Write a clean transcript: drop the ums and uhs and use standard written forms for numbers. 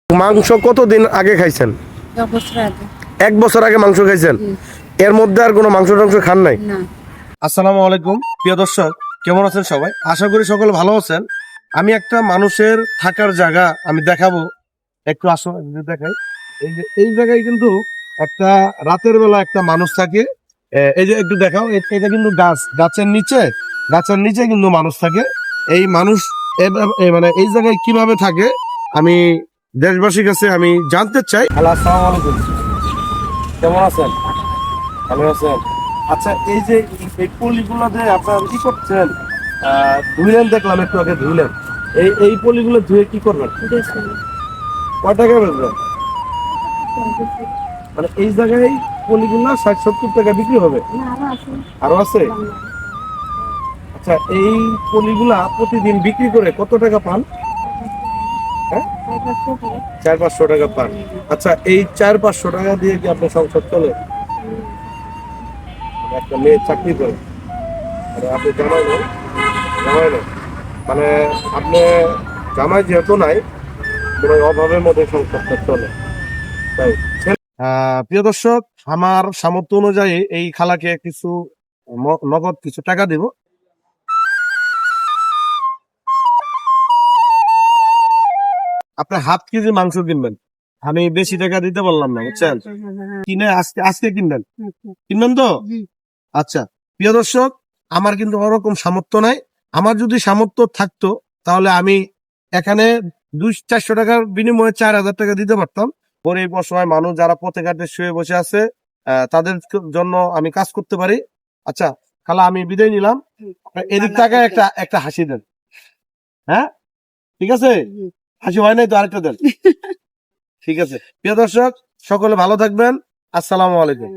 মাংস কতদিন আগে খাইছেন? 1 বছর আগে। 1 বছর আগে মাংস খাইছেন? এর মধ্যে আর কোনো মাংস টাংস খান নাই? না। আসসালামু আলাইকুম প্রিয় দর্শক, কেমন আছেন সবাই? আশা করি সকলে ভালো আছেন। আমি একটা মানুষের থাকার জায়গা আমি দেখাবো, একটু আসো দেখাই। এই জায়গায় কিন্তু একটা রাতের বেলা একটা মানুষ থাকে। এই যে একটু দেখাও, এটা কিন্তু গাছের নিচে কিন্তু মানুষ থাকে। এই মানুষ মানে এই জায়গায় কিভাবে থাকে আমি দেশবাসীর কাছে আমি জানতে চাই। হ্যালো, আসসালামু আলাইকুম, কেমন আছেন? ভালো আছেন? আচ্ছা, এই যে এই পলিগুলো যে আপনার কি করছেন, ধুইলেন দেখলাম একটু আগে ধুইলেন, এই পলিগুলো ধুয়ে কি করবেন? বেশি। কয় টাকা বেচবেন? মানে এই জায়গায় পলিগুলো 60-70 টাকা বিক্রি হবে? না, আরো আছে। আরো আছে? আচ্ছা, এই পলিগুলা প্রতিদিন বিক্রি করে কত টাকা পান? হ্যাঁ, 400-500 টাকা পান। আচ্ছা, এই 400-500 টাকা দিয়ে কি আপনার সংসার চলে? মানে একটা মেয়ে চাকরি করে, মানে আপনি জামাই না, মানে আপনি জামাই যেহেতু নাই, কোনো অভাবের মধ্যে সংসারটা চলে, তাই। প্রিয় দর্শক, আমার সামর্থ্য অনুযায়ী এই খালাকে কিছু নগদ কিছু টাকা দিব। আপনি হাফ কেজি মাংস কিনবেন, আমি বেশি টাকা দিতে বললাম না, বুঝছেন? কিনে আজকে কিনবেন তো? আচ্ছা প্রিয় দর্শক, আমার কিন্তু ওরকম সামর্থ্য নাই। আমার যদি সামর্থ্য থাকতো তাহলে আমি এখানে 200-400 টাকার বিনিময়ে 4000 টাকা দিতে পারতাম। গরিব অসহায় মানুষ যারা পথে ঘাটে শুয়ে বসে আছে, তাদের জন্য আমি কাজ করতে পারি। আচ্ছা খালা, আমি বিদায় নিলাম। এদিক থেকে একটা হাসি দেন। হ্যাঁ, ঠিক আছে, হাসি হয় নাই তো, আরেকটা দেন। ঠিক আছে প্রিয় দর্শক, সকলে ভালো থাকবেন। আসসালামু আলাইকুম।